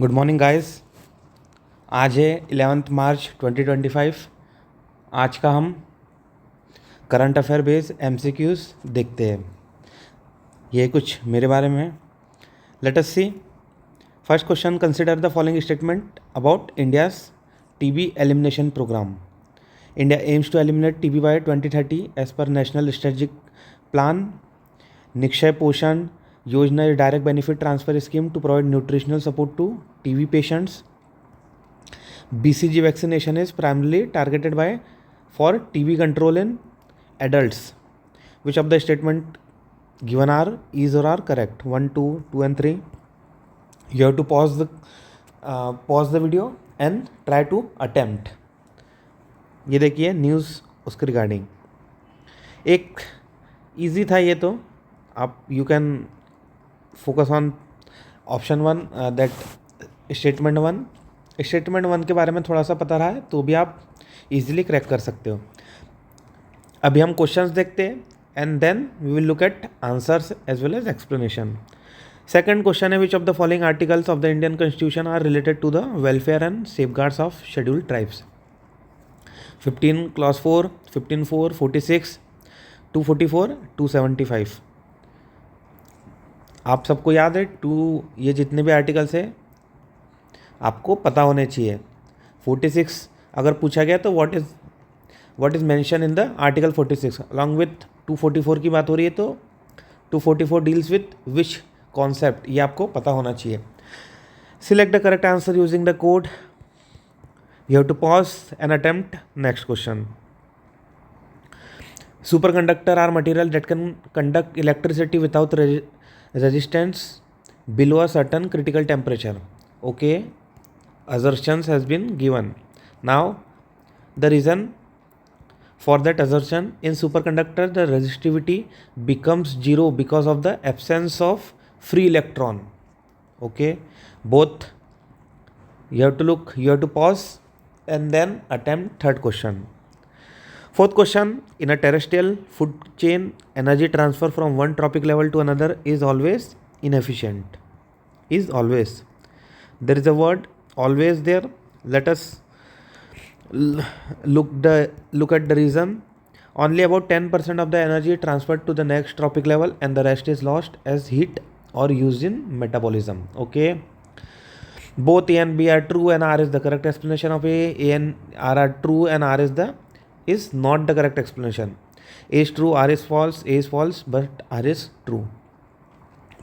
Good morning guys. आज है 11 मार्च 2025। आज का हम करंट अफेयर बेस्ड एमसीक्यूज देखते हैं। ये कुछ मेरे बारे में। Let us see. First question, consider the following statement about India's TB elimination program. India aims to eliminate TB by 2030 as per national strategic plan. Nikshay Poshan Yojana is direct benefit transfer scheme to provide nutritional support to TB patients. BCG vaccination is primarily targeted for TB control in adults. Which of the statement given are is or are correct? 1, 2 and 3. You have to pause the video and try to attempt. ये देखिए news उसके regarding एक easy था ये तो आप you can focus on option 1 that statement 1। Statement 1 के बारे में थोड़ा सा पता रहा है तो भी आप इजीली क्रैक कर सकते हो। अभी हम क्वेश्चंस देखते हैं and then we will look at answers as well as explanation. Second question है, which of the following articles of the Indian constitution are related to the welfare and safeguards of scheduled tribes. 15 clause 4, 15(4), 46, 244, 275। आप सबको याद है ये जितने भी articles है आपको पता होने चाहिए। 46 अगर पूछा गया तो what is mention in the article 46 along with 244 की बात हो रही है तो 244 डील्स विथ विच कॉन्सेप्ट, ये आपको पता होना चाहिए। Select the correct answer using the code. You have to pause and attempt next question. Superconductor are material that can conduct electricity without resistance below a certain critical temperature. Okay, assertions has been given. Now the reason for that assertion, in superconductor the resistivity becomes zero because of the absence of free electron. Okay, both you have to pause and then attempt third question. Fourth question, in a terrestrial food chain, energy transfer from one trophic level to another is always inefficient. Is always. There is a word always there. Let us look at the reason. Only about 10% of the energy transferred to the next trophic level and the rest is lost as heat or used in metabolism. Okay. Both A and B are true and R is the correct explanation of A. A and R are true and R is not the correct explanation. A is true, R is false, A is false, but R is true.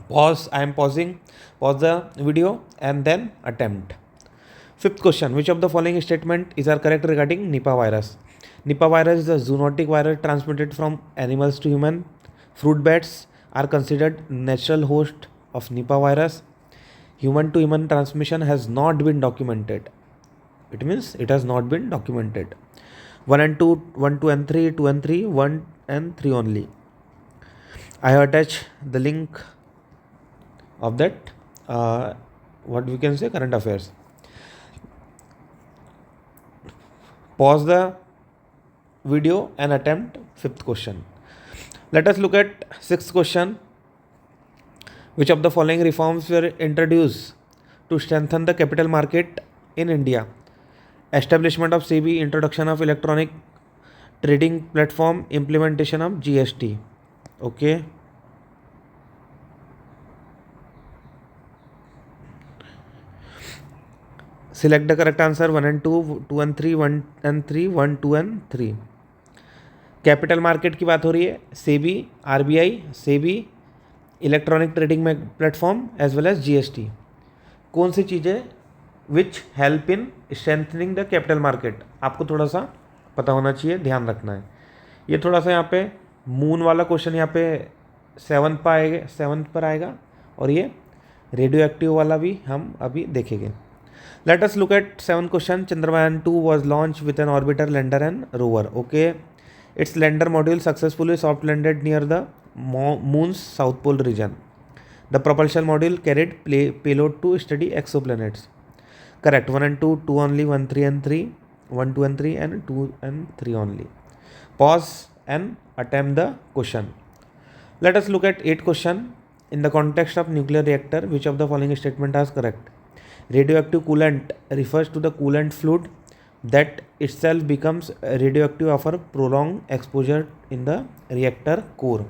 Pause, I am pausing. Pause the video and then attempt. Fifth question, which of the following statement is are correct regarding Nipah virus? Nipah virus is a zoonotic virus transmitted from animals to human. Fruit bats are considered natural host of Nipah virus. Human to human transmission has not been documented. It means it has not been documented. 1 and 2, 1, 2 and 3, 2 and 3, 1 and 3 only. I have attached the link of that what we can say current affairs. Pause the video and attempt fifth question. Let us look at sixth question. Which of the following reforms were introduced to strengthen the capital market in India? Establishment of SEBI, introduction of electronic trading platform, implementation of GST. Okay. Select the correct answer. 1 and 2, 2 and 3, 1 and 3, 1, 2 and 3. Capital market की बात हो रही है। SEBI, RBI, SEBI, electronic trading platform as well as GST. कौन सी चीज़ें which help in strengthening the capital market, आपको थोड़ा सा पता होना चाहिए, ध्यान रखना है। ये थोड़ा सा यहाँ पे मून वाला क्वेश्चन यहाँ पे 7th पर आएगा और ये रेडियो एक्टिव वाला भी हम अभी देखेंगे। Let us look at 7th question. Chandrayaan 2 was launch with an orbiter, lander and rover. Okay, its lander module successfully soft landed near the moon's south pole region. The propulsion module carried payload to study exoplanets. Correct. 1 and 2, 2 only, 1, 3 and 3, 1, 2 and 3 and 2 and 3 only. Pause and attempt the question. Let us look at 8th question. In the context of nuclear reactor, which of the following statement is correct? Radioactive coolant refers to the coolant fluid that itself becomes radioactive after prolonged exposure in the reactor core.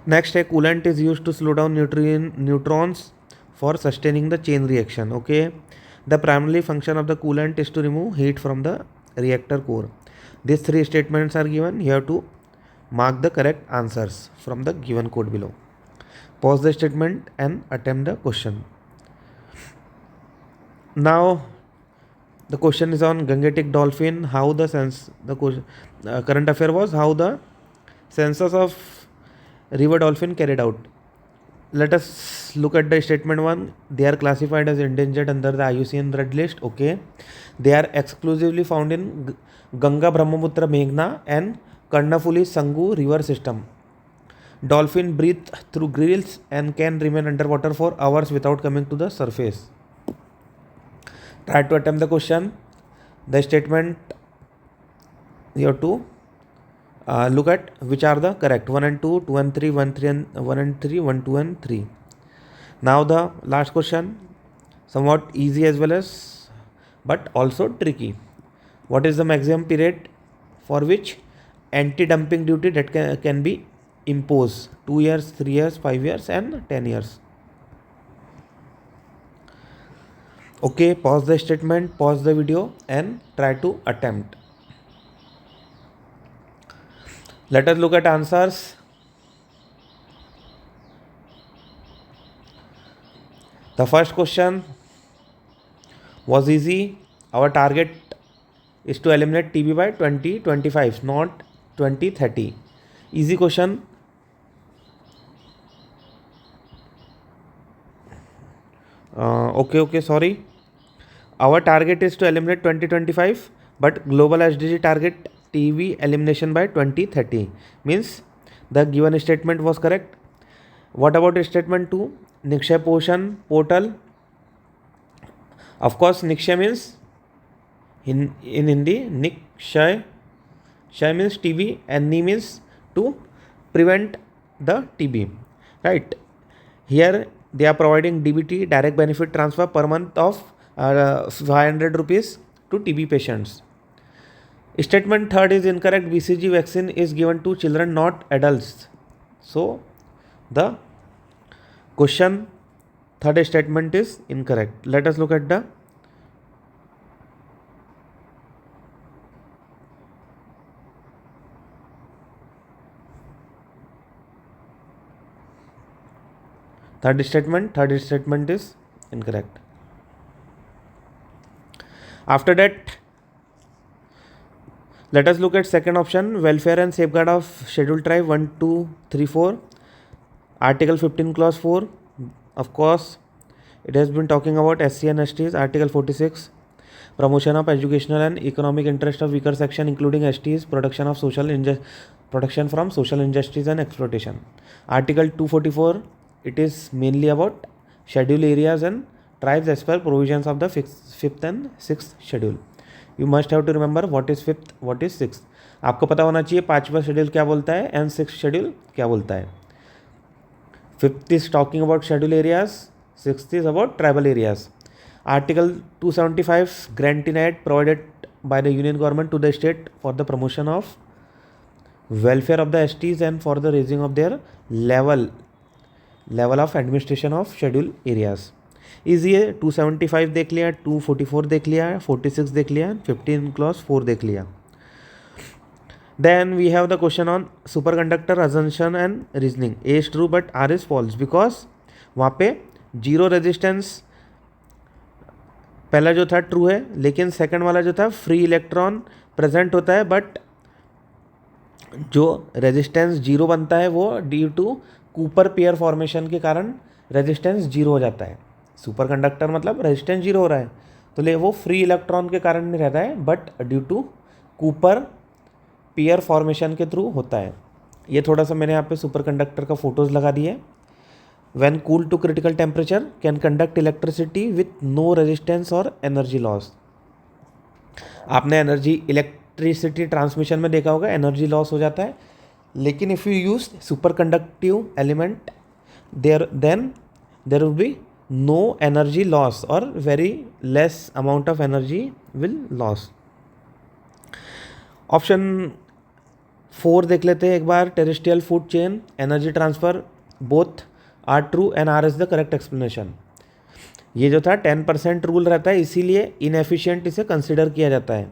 Next, a coolant is used to slow down neutrons for sustaining the chain reaction. Okay, the primary function of the coolant is to remove heat from the reactor core. These three statements are given. You have to mark the correct answers from the given code below. Pause the statement and attempt the question. Now, the question is on Gangetic dolphin. How the current affair was how the census of river dolphin carried out. Let us look at the statement 1. They are classified as endangered under the IUCN Red List. Okay. They are exclusively found in Ganga, Brahmaputra, Meghna and Karnafuli Sangu river system. Dolphin breathe through gills and can remain underwater for hours without coming to the surface. Try to attempt the question. The statement you have to look at which are the correct 1 and 2, 2 and 3, 1, 3 and 1 and 3, 1, 2 and 3. Now the last question, somewhat easy as well as but also tricky. What is the maximum period for which anti-dumping duty that can be imposed? 2 years, 3 years, 5 years and 10 years. Okay, pause the statement, pause the video and try to attempt. Let us look at answers. The first question was easy. Our target is to eliminate TB by 2025, not 2030. Easy question. Okay, sorry. Our target is to eliminate 2025, but global SDG target TB elimination by 2030. Means the given statement was correct. What about statement 2? Nikshay Poshan portal. Of course, Nikshay means in Hindi, Nikshay. Shay means TB and Ni means to prevent the TB. Right. Here they are providing DBT, direct benefit transfer per month of 500 rupees to TB patients. Statement 3 is incorrect. BCG vaccine is given to children, not adults. So the question 3rd statement is incorrect. Let us look at the third statement. Third statement is incorrect. After that, let us look at second option, welfare and safeguard of scheduled tribe 1, 2, 3, 4. Article 15 clause 4. Of course, it has been talking about SC and STs. Article 46. Promotion of educational and economic interest of weaker section including STs. Protection from social injustice and exploitation. Article 244. It is mainly about scheduled areas and tribes as per provisions of the 5th and 6th schedule. You must have to remember what is 5th, what is 6th. आपको पता होना चाहिए 5वां schedule क्या बोलता है and 6th schedule क्या बोलता है. 5th is talking about scheduled areas, 6th is about tribal areas. Article 275 grant in aid provided by the union government to the state for the promotion of welfare of the STs and for the raising of their level of administration of scheduled areas. Easy है. 275 देख लिया, 244 देख लिया, 46 देख लिया, 15 clause 4 देख लिया. Then we have the question on superconductor assumption and reasoning. A is true but R is false because वहाँ पे जीरो रेजिस्टेंस पहला जो था ट्रू है, लेकिन सेकंड वाला जो था फ्री इलेक्ट्रॉन प्रेजेंट होता है, बट जो रेजिस्टेंस जीरो बनता है वो due to Cooper pair formation के कारण रेजिस्टेंस जीरो हो जाता है. सुपर कंडक्टर मतलब रेजिस्टेंस जीरो हो रहा है, तो ले वो फ्री इलेक्ट्रॉन के कारण नहीं रहता है, but due to Cooper pair formation के थ्रू होता है. ये थोड़ा सा मैंने यहाँ पे सुपर कंडक्टर का फोटोज़ लगा दिए. When cool to critical temperature can conduct electricity with no resistance और एनर्जी लॉस. आपने इलेक्ट्रिसिटी ट्रांसमिशन में देखा होगा एनर्जी लॉस हो जाता है, लेकिन if you use superconductive element then there will be no energy loss or very less amount of energy will loss. Option 4 देख लेते हैं एक बार. Terrestrial food chain, energy transfer, both are true and R is the correct explanation. ये जो था 10% rule रहता है, इसीलिए इनएफिशिएंट इसे कंसिडर किया जाता है.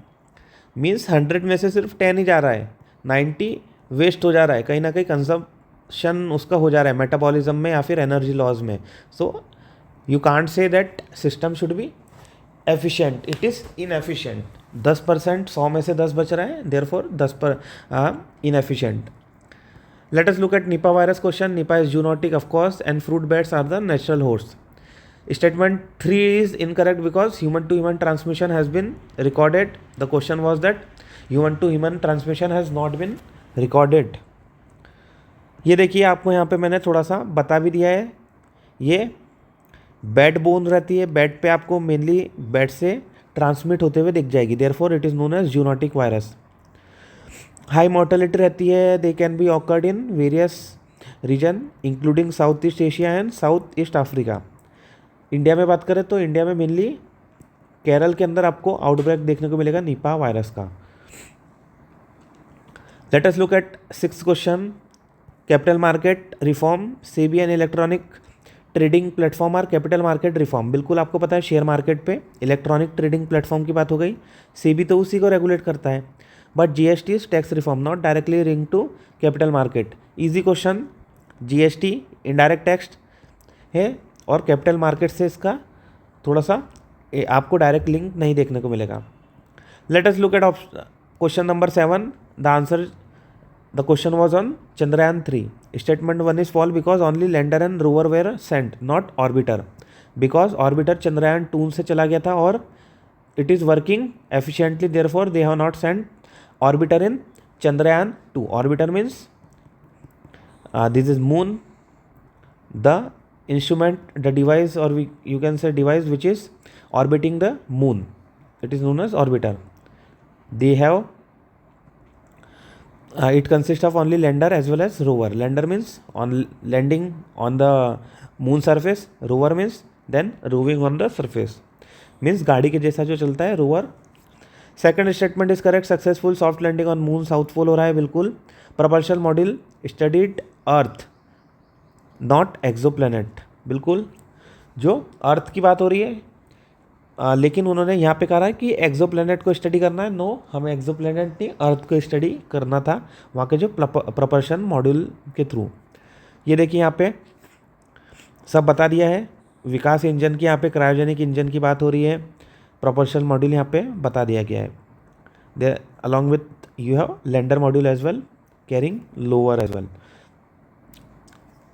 मीन्स 100 में से सिर्फ 10 ही जा रहा है, 90 वेस्ट हो जा रहा है, कहीं ना कहीं कंजम्पशन उसका हो जा रहा है मेटाबॉलिज्म में या फिर एनर्जी लॉस में. So you can't say that system should be efficient, it is inefficient. 10%, 100 में से 10 बच रहा है, therefore 10 per inefficient. Let us look at Nipah virus question. Nipah is zoonotic of course and fruit bats are the natural host. Statement 3 is incorrect because human to human transmission has been recorded. The question was that human to human transmission has not been recorded. ये देखिए आपको यहाँ पे मैंने थोड़ा सा बता भी दिया है. ये बैट बोन रहती है, बैट पे आपको मेनली बैट से ट्रांसमिट होते हुए दिख जाएगी. Therefore it is known as zoonotic virus. High mortality रहती है. They can be occurred in various region including south east Asia and south east Africa. India में बात करें तो इंडिया में मेनली केरल के अंदर आपको आउटब्रेक देखने को मिलेगा निपा वायरस का. Late us look eight 6th question. Capital market reform, SEBI and electronic trading platform are capital market reform. बिल्कुल आपको पता है शेयर मार्केट पे इलेक्ट्रॉनिक ट्रेडिंग प्लेटफॉर्म की बात हो गई. सेबी तो उसी को रेगुलेट करता है. But GST is tax reform, not directly link to capital market. Easy question. GST indirect tax है और कैपिटल मार्केट से इसका थोड़ा सा आपको डायरेक्ट लिंक नहीं देखने को मिलेगा. Let us look at question number 7. The answer, the question was on Chandrayaan 3. Statement 1 is false because only lander and rover were sent, not orbiter. Because orbiter Chandrayaan 2 से चला गया था और it is working efficiently, therefore they have not sent orbiter in Chandrayaan 2. Orbiter means this is moon, the instrument, the device, or you can say device which is orbiting the moon, it is known as orbiter. They have it consists of only lander as well as rover. Lander means on landing on the moon surface, rover means then roving on the surface, means गाड़ी के जैसा जो चलता है rover. Second statement is correct. Successful soft landing on moon, south pole हो रहा है बिल्कुल. Propulsion module studied earth not exoplanet, बिल्कुल जो अर्थ की बात हो रही है, लेकिन उन्होंने यहाँ पे कहा है कि एक्सोप्लैनेट को स्टडी करना है. नो, हमें एक्सोप्लैनेट नहीं अर्थ को स्टडी करना था वहाँ के जो प्रपल्शन मॉड्यूल के थ्रू. ये देखिए यहाँ पे सब बता दिया है. विकास इंजन की यहाँ पे क्रायोजेनिक इंजन की बात हो रही है. प्रपल्शन मॉड्यूल यहाँ पे बता दिया गया है. They along with you have lander module as well carrying lower as well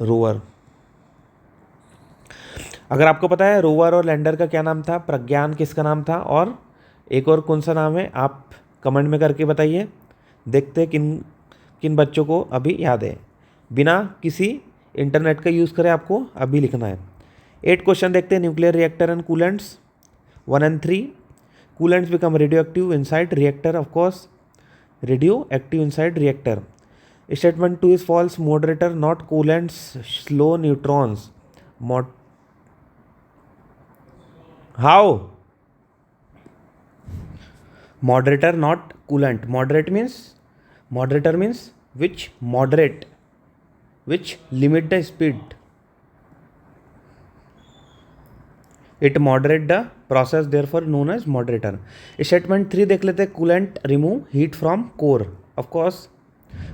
rover. अगर आपको पता है रोवर और लैंडर का क्या नाम था, प्रज्ञान किसका नाम था, और एक और कौन सा नाम है, आप कमेंट में करके बताइए. देखते हैं किन किन बच्चों को अभी याद है. बिना किसी इंटरनेट का यूज़ करे आपको अभी लिखना है. 8 क्वेश्चन देखते हैं. Nuclear reactor and coolants 1 and 3. Coolants become radio active inside reactor, of course radio active inside reactor. Statement 2 is false. Moderator, not coolants, slow neutrons. How? Moderator, not coolant. Moderator means which moderate, which limit the speed. It moderate the process, therefore known as moderator. Statement 3 देख लेते हैं. Coolant remove heat from core. Of course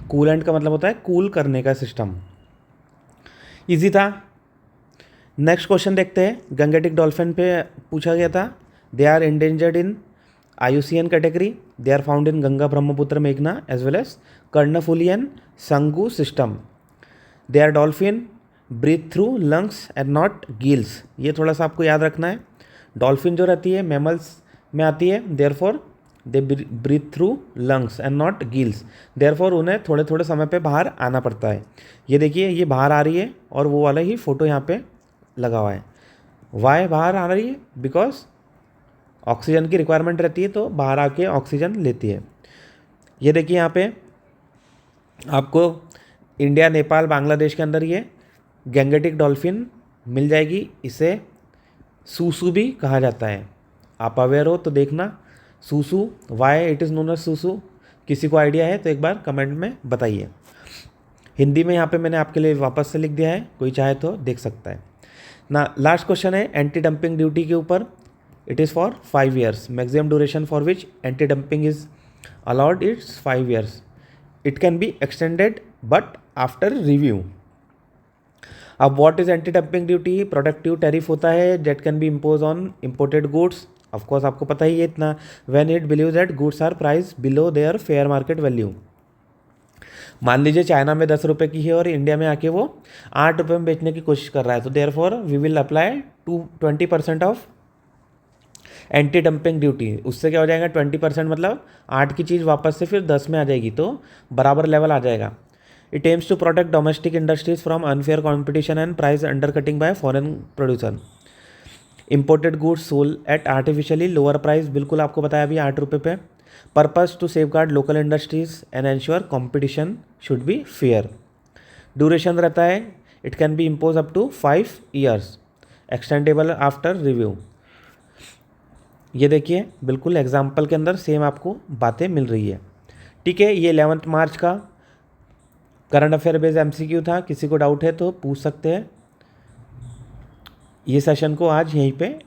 coolant का मतलब होता है cool करने का system. Easy था. नेक्स्ट क्वेश्चन देखते हैं. गंगेटिक डॉल्फिन पे पूछा गया था. They are endangered in IUCN category. They are found in Ganga, Brahmaputra, मेघना as well as Karnaphuli and Sangu system. They are dolphin breathe through lungs and not gills. ये थोड़ा सा आपको याद रखना है. डॉल्फिन जो रहती है मैमल्स में आती है, therefore they breathe through lungs and not gills, देयरफॉर उन्हें थोड़े थोड़े समय पे बाहर आना पड़ता है. ये देखिए ये बाहर आ रही है और वो वाला ही फोटो यहाँ पे लगा हुआ है. वाई बाहर आ रही है? बिकॉज ऑक्सीजन की रिक्वायरमेंट रहती है तो बाहर आके ऑक्सीजन लेती है. ये देखिए यहाँ पे आपको इंडिया, नेपाल, बांग्लादेश के अंदर ये गैंगेटिक डॉल्फिन मिल जाएगी. इसे सूसू भी कहा जाता है। आप अवेयर हो तो देखना, susu, why it is known as susu, किसी को आइडिया है तो एक बार कमेंट में बताइए। हिंदी में यहाँ पे मैंने आपके लिए वापस से लिख दिया है, कोई चाहे तो देख सकता है ना। लास्ट क्वेश्चन है एंटी डंपिंग ड्यूटी के ऊपर। It is for 5 years, maximum duration for which anti dumping is allowed it's 5 years। It can be extended but after review. अब what is anti dumping duty? Productive tariff होता है that can be impose on imported goods. Of course आपको पता ही है इतना, when it believe that goods are price below their fair market value. मान लीजिए चाइना में 10 रुपये की है और इंडिया में आके वो 8 रुपये में बेचने की कोशिश कर रहा है, तो therefore we will apply 20% of anti dumping duty. उससे क्या हो जाएगा 20%, मतलब 8 की चीज़ वापस से फिर 10 में आ जाएगी, तो बराबर लेवल आ जाएगा। It aims to protect domestic industries from unfair competition and price undercutting by foreign producer. Imported goods sold at artificially lower price, बिल्कुल आपको बताया अभी 8 रुपये पे। Purpose to safeguard local industries and ensure competition should be fair. Duration रहता है, it can be impose up to 5 years, extendable after review. ये देखिए बिल्कुल एग्जाम्पल के अंदर सेम आपको बातें मिल रही है। ठीक है, ये 11 मार्च का करंट अफेयर बेस्ड एमसीक्यू था, किसी को डाउट है तो पूछ सकते हैं। ये सेशन को आज यहीं पे